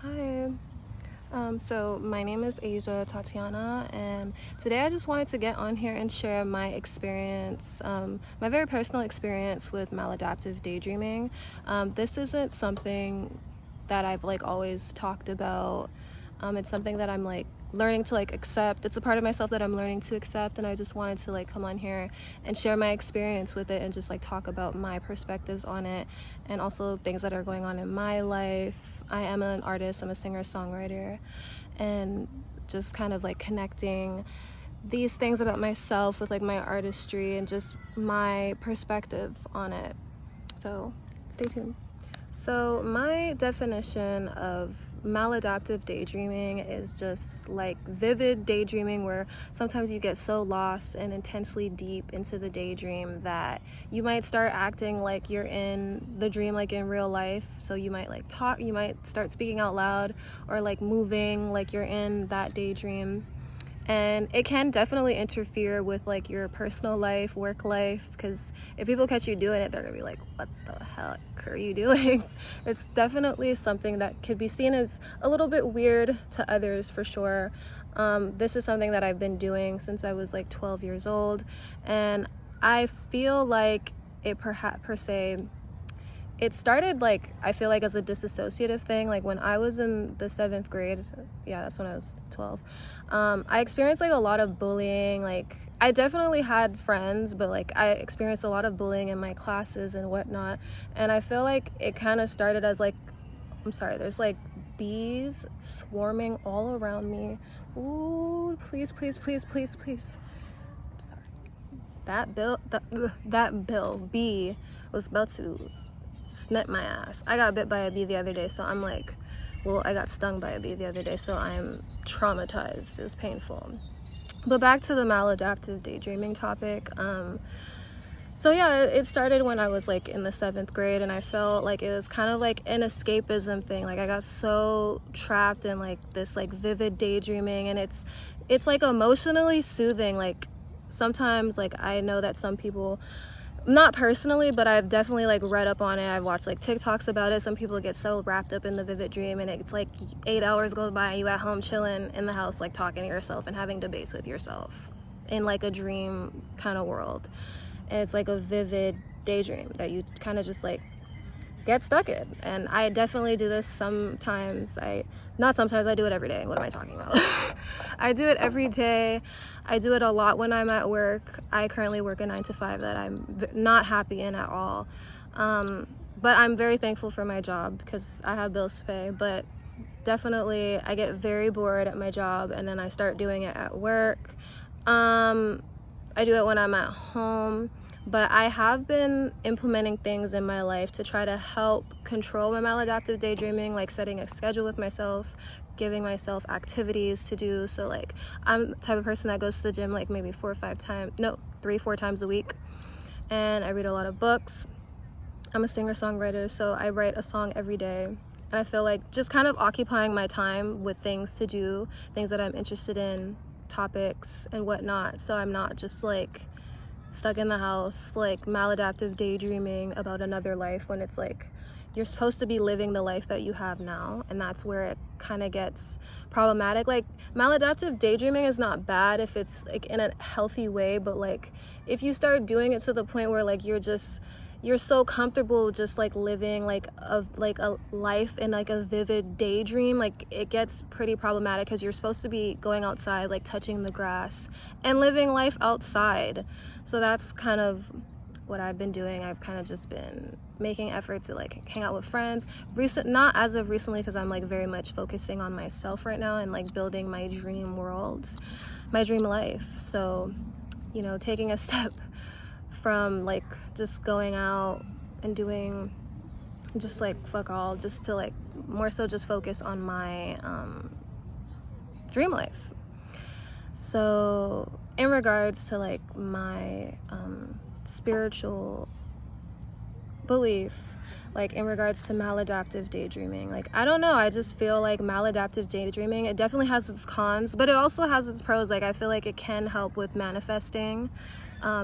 Hi. So my name is Aja Tattyana, and today I just wanted to get on here and share my experience, my very personal experience with maladaptive daydreaming. This isn't something that I've always talked about. It's something that I'm learning to accept. It's a part of myself that I'm learning to accept, and I just wanted to come on here and share my experience with it and just talk about my perspectives on it and also things that are going on in my life. I am an artist, I'm a singer-songwriter, and just kind of connecting these things about myself with my artistry and just my perspective on it. So stay tuned. So my definition of maladaptive daydreaming is just vivid daydreaming, where sometimes you get so lost and intensely deep into the daydream that you might start acting like you're in the dream in real life. So you might talk, you might start speaking out loud, or moving like you're in that daydream. And it can definitely interfere with your personal life, work life, because if people catch you doing it, they're gonna be like, what the heck are you doing? It's definitely something that could be seen as a little bit weird to others, for sure. This is something that I've been doing since I was 12 years old, and I feel like it per se, it started I feel as a dissociative thing. When I was in the 7th grade, yeah, that's when I was 12, I experienced a lot of bullying. I definitely had friends, but I experienced a lot of bullying in my classes and whatnot, and I feel it kind of started as I'm sorry, there's bees swarming all around me. Ooh, please, please, please, please, please. I'm sorry. That bee was about to snip my ass. I got bit by a bee the other day, so I'm I got stung by a bee the other day, so I'm traumatized. It was painful. But back to the maladaptive daydreaming topic. So yeah, it started when I was in the 7th grade, and I felt it was kind of an escapism thing. I got so trapped in this vivid daydreaming, and it's emotionally soothing. Sometimes I know that some people, not personally, but I've definitely read up on it. I've watched TikToks about it. Some people get so wrapped up in the vivid dream, and it's 8 hours goes by and you at home chilling in the house talking to yourself and having debates with yourself in a dream kind of world. And it's a vivid daydream that you kind of just get stuck in. And I definitely do this sometimes. Not sometimes, I do it every day. What am I talking about? I do it every day. I do it a lot when I'm at work. I currently work a 9 to 5 that I'm not happy in at all. But I'm very thankful for my job because I have bills to pay. But definitely I get very bored at my job, and then I start doing it at work. I do it when I'm at home. But I have been implementing things in my life to try to help control my maladaptive daydreaming, setting a schedule with myself, giving myself activities to do. So I'm the type of person that goes to the gym maybe 3-4 times a week, and I read a lot of books. I'm a singer-songwriter, so I write a song every day, and I feel just kind of occupying my time with things to do, things that I'm interested in, topics and whatnot, so I'm not just stuck in the house maladaptive daydreaming about another life, when it's you're supposed to be living the life that you have now. And that's where it kind of gets problematic. Maladaptive daydreaming is not bad if it's in a healthy way, but if you start doing it to the point where you're so comfortable just living a life in a vivid daydream, it gets pretty problematic, because you're supposed to be going outside, touching the grass and living life outside. So that's kind of what I've been doing. I've kind of just been making efforts to hang out with friends. Not as of recently, because I'm very much focusing on myself right now and building my dream world, my dream life. So, taking a step from just going out and doing just fuck all, just to more so just focus on my dream life. So in regards to my spiritual belief, like in regards to maladaptive daydreaming. Like, I don't know, I just feel like maladaptive daydreaming, it definitely has its cons, but it also has its pros. Like, I feel like it can help with manifesting,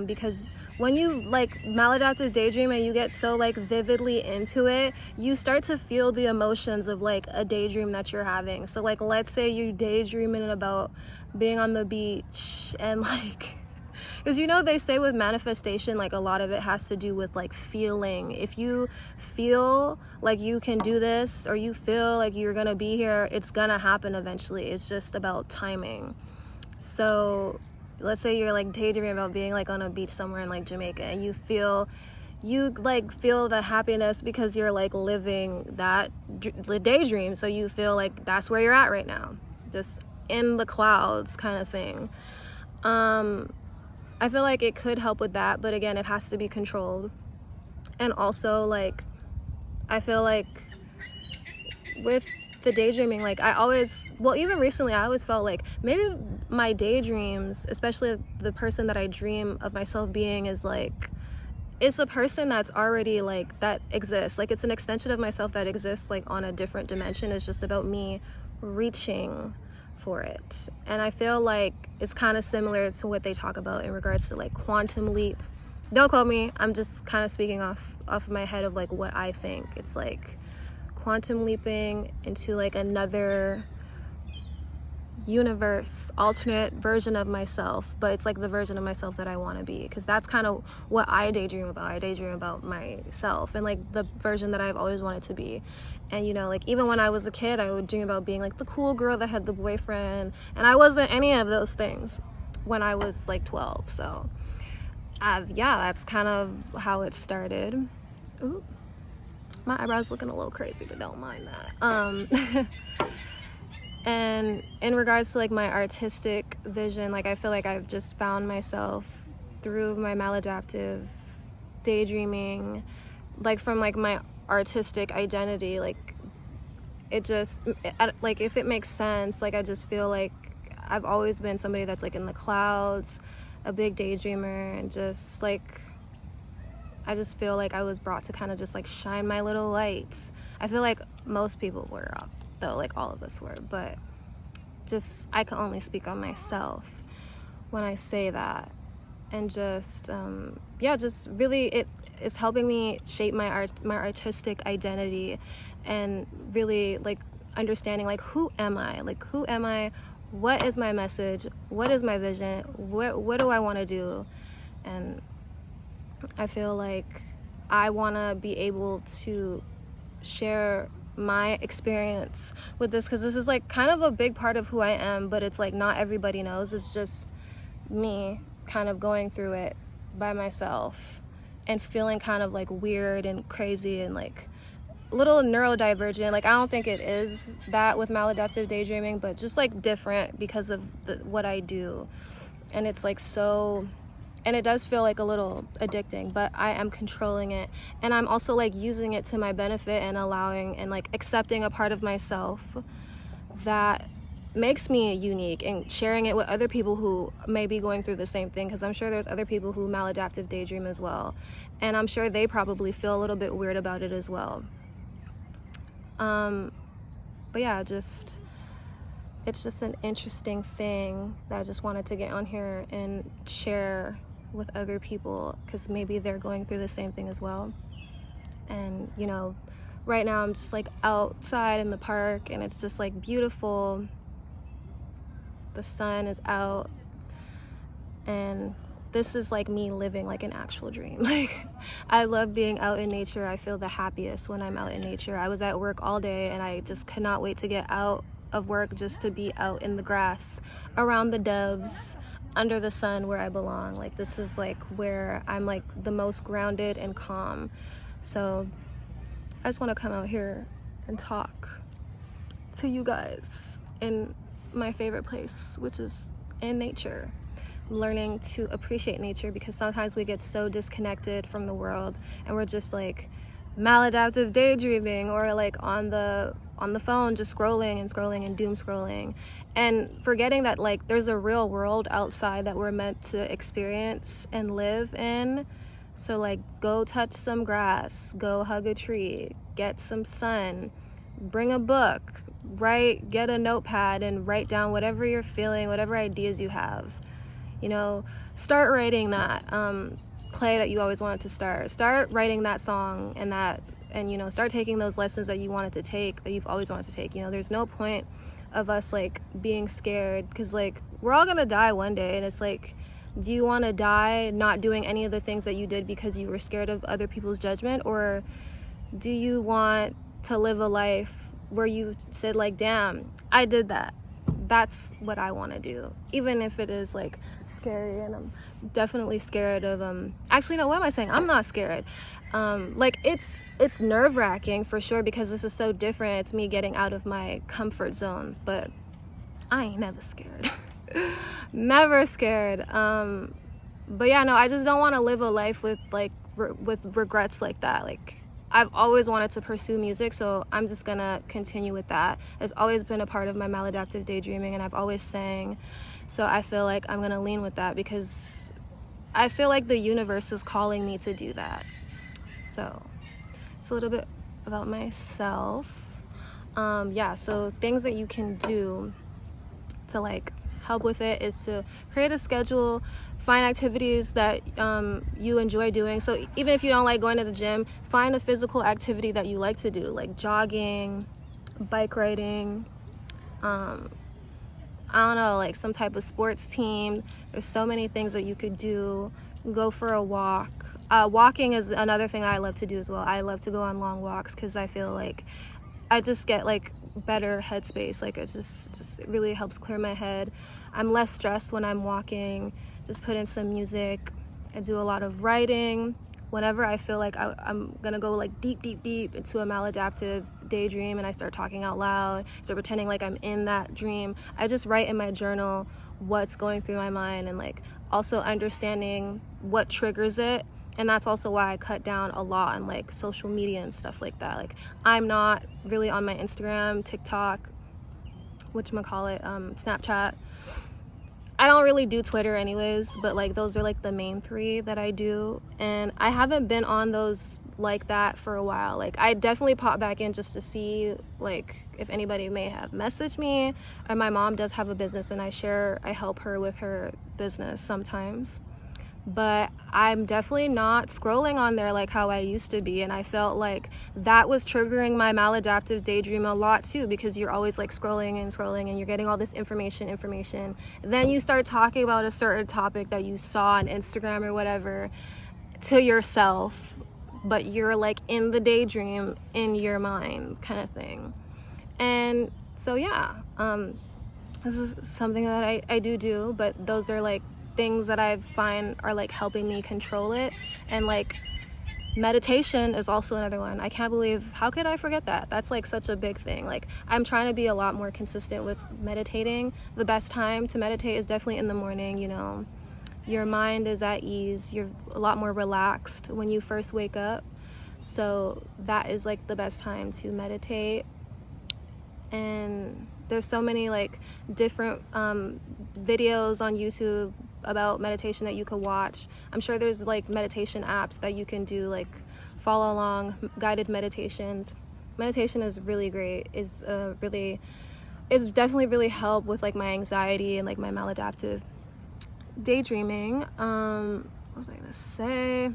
because when you like maladaptive daydream and you get so like vividly into it, you start to feel the emotions of like a daydream that you're having. So like, let's say you daydreaming about being on the beach, and like, because you know they say with manifestation, like a lot of it has to do with like feeling. If you feel like you can do this, or you feel like you're gonna be here, it's gonna happen eventually. It's just about timing. So let's say you're like daydreaming about being like on a beach somewhere in like Jamaica, and you like feel the happiness because you're like living that the daydream. So you feel like that's where you're at right now, just in the clouds kind of thing. I feel like it could help with that, but again, it has to be controlled. And also, like, I feel like with the daydreaming, like even recently, I always felt like maybe my daydreams, especially the person that I dream of myself being, is like, it's a person that's already like, that exists. Like, it's an extension of myself that exists like on a different dimension. It's just about me reaching for it. And I feel like it's kind of similar to what they talk about in regards to like quantum leap. Don't quote me, I'm just kind of speaking off of my head of like what I think. It's like quantum leaping into like another universe, alternate version of myself, but it's like the version of myself that I want to be, because that's kind of what I daydream about. I daydream about myself and like the version that I've always wanted to be. And you know, like even when I was a kid, I would dream about being like the cool girl that had the boyfriend, and I wasn't any of those things when I was like 12. So yeah, that's kind of how it started. Ooh, my eyebrows looking a little crazy, but don't mind that. And in regards to like my artistic vision, like I feel like I've just found myself through my maladaptive daydreaming, like from like my artistic identity. Like like if it makes sense, like I just feel like I've always been somebody that's like in the clouds, a big daydreamer, and just like I just feel like I was brought to kind of just like shine my little lights. I feel like most people were, though, like all of us were, but just I can only speak on myself when I say that. And just yeah, just really it is helping me shape my artistic identity, and really like understanding like who am I, what is my message, what is my vision, what do I want to do. And I feel like I want to be able to share my experience with this, because this is like kind of a big part of who I am, but it's like not everybody knows. It's just me kind of going through it by myself and feeling kind of like weird and crazy and like a little neurodivergent. Like I don't think it is that with maladaptive daydreaming, but just like different because of what I do. And it's like so, and it does feel like a little addicting, but I am controlling it, and I'm also like using it to my benefit and allowing and like accepting a part of myself that makes me unique, and sharing it with other people who may be going through the same thing, because I'm sure there's other people who maladaptive daydream as well, and I'm sure they probably feel a little bit weird about it as well. But yeah, it's just an interesting thing that I just wanted to get on here and share with other people, because maybe they're going through the same thing as well. And you know, right now I'm just like outside in the park, and it's just like beautiful. The sun is out, and this is like me living like an actual dream. Like I love being out in nature. I feel the happiest when I'm out in nature. I was at work all day, and I just could not wait to get out of work just to be out in the grass, around the doves, under the sun, where I belong. Like this is like where I'm like the most grounded and calm. So I just want to come out here and talk to you guys in my favorite place, which is in nature. Learning to appreciate nature, because sometimes we get so disconnected from the world, and we're just like maladaptive daydreaming, or like on the phone just scrolling and doom scrolling, and forgetting that like there's a real world outside that we're meant to experience and live in. So like, go touch some grass, go hug a tree, get some sun, bring a book, get a notepad and write down whatever you're feeling, whatever ideas you have. You know, start writing that play that you always wanted to start writing that song, and you know, start taking those lessons that you wanted to take, that you've always wanted to take. You know, there's no point of us like being scared, because like, we're all gonna die one day, and it's like, do you want to die not doing any of the things that you did because you were scared of other people's judgment, or do you want to live a life where you said like, damn, I did that, that's what I want to do, even if it is like scary? And I'm definitely scared of actually, no, what am I saying? I'm not scared. Like, it's nerve-wracking for sure, because this is so different. It's me getting out of my comfort zone, but I ain't never scared. Never scared. But yeah, no, I just don't want to live a life with like with regrets like that. Like, I've always wanted to pursue music, so I'm just gonna continue with that. It's always been a part of my maladaptive daydreaming, and I've always sang, so I feel like I'm gonna lean with that, because I feel like the universe is calling me to do that. So it's a little bit about myself. Yeah, so things that you can do to like help with it is to create a schedule, find activities that you enjoy doing. So even if you don't like going to the gym, find a physical activity that you like to do, like jogging, bike riding, I don't know, like some type of sports team. There's so many things that you could do. Go for a walk. Walking is another thing I love to do as well. I love to go on long walks, because I feel like I just get like better headspace. Like, it it really helps clear my head. I'm less stressed when I'm walking. Just put in some music. I do a lot of writing. Whenever I feel like I'm gonna go like deep into a maladaptive daydream, and I start talking out loud, start pretending like I'm in that dream, I just write in my journal what's going through my mind, and like also understanding what triggers it. And that's also why I cut down a lot on like social media and stuff like that. Like, I'm not really on my Instagram, TikTok, Snapchat. I don't really do Twitter anyways, but like, those are like the main three that I do, and I haven't been on those like that for a while. Like, I definitely pop back in just to see like if anybody may have messaged me. And my mom does have a business, and I help her with her business sometimes, but I'm definitely not scrolling on there like how I used to be. And I felt like that was triggering my maladaptive daydream a lot too, because you're always like scrolling and you're getting all this information. Then you start talking about a certain topic that you saw on Instagram or whatever to yourself, but you're like in the daydream in your mind kind of thing. And so yeah, this is something that I do, but those are like things that I find are like helping me control it. And like, meditation is also another one. I can't believe, how could I forget that? That's like such a big thing. Like, I'm trying to be a lot more consistent with meditating. The best time to meditate is definitely in the morning. You know, your mind is at ease, you're a lot more relaxed when you first wake up, so that is like the best time to meditate. And there's so many like different videos on YouTube about meditation that you could watch. I'm sure there's like meditation apps that you can do, like follow along guided meditations. Meditation is really great. It's definitely really helped with like my anxiety and like my maladaptive daydreaming. What was I gonna say?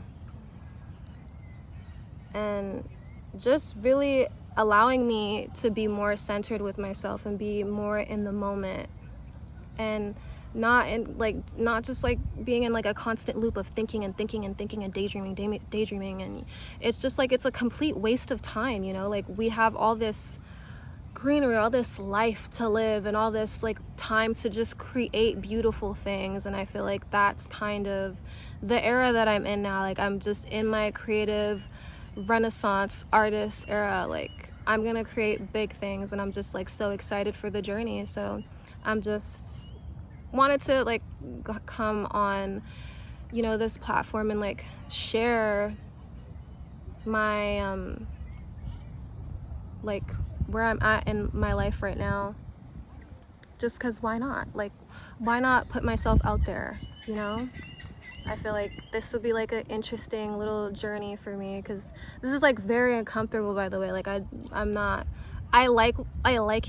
And just really allowing me to be more centered with myself and be more in the moment, and not just like being in like a constant loop of thinking and daydreaming. And it's just like, it's a complete waste of time, you know? Like, we have all this greenery, all this life to live, and all this like time to just create beautiful things. And I feel like that's kind of the era that I'm in now. Like, I'm just in my creative Renaissance artist era. Like, I'm gonna create big things, and I'm just like so excited for the journey. So I'm just wanted to like come on, you know, this platform and like share my like where I'm at in my life right now, just because why not? Like, why not put myself out there, you know? I feel like this would be like an interesting little journey for me, because this is like very uncomfortable, by the way. Like I'm not, I like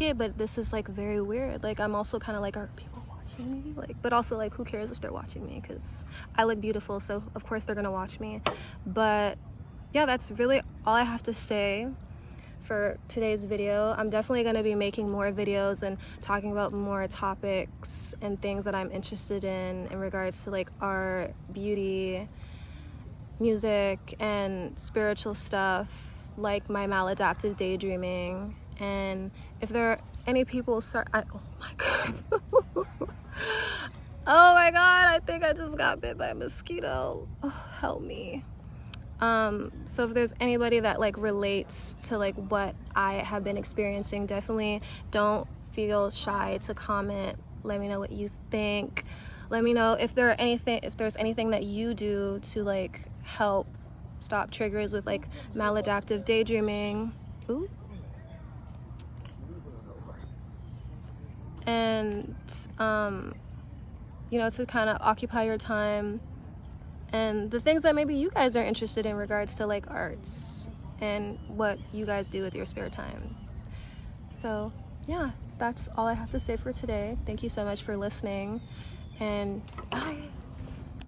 it, but this is like very weird. Like I'm also kind of like, are people watching me? Like, but also like, who cares if they're watching me, because I look beautiful, so of course they're gonna watch me. But yeah, that's really all I have to say for today's video. I'm definitely going to be making more videos and talking about more topics and things that I'm interested in regards to like art, beauty, music, and spiritual stuff, like my maladaptive daydreaming. And if there are any people oh my god. Oh my god, I think I just got bit by a mosquito. Oh, help me. So if there's anybody that like relates to like what I have been experiencing, definitely don't feel shy to comment. Let me know what you think. Let me know if there's anything that you do to like help stop triggers with like maladaptive daydreaming. Ooh. And you know, to kind of occupy your time and the things that maybe you guys are interested in regards to like arts and what you guys do with your spare time. So yeah, that's all I have to say for today. Thank you so much for listening, and bye.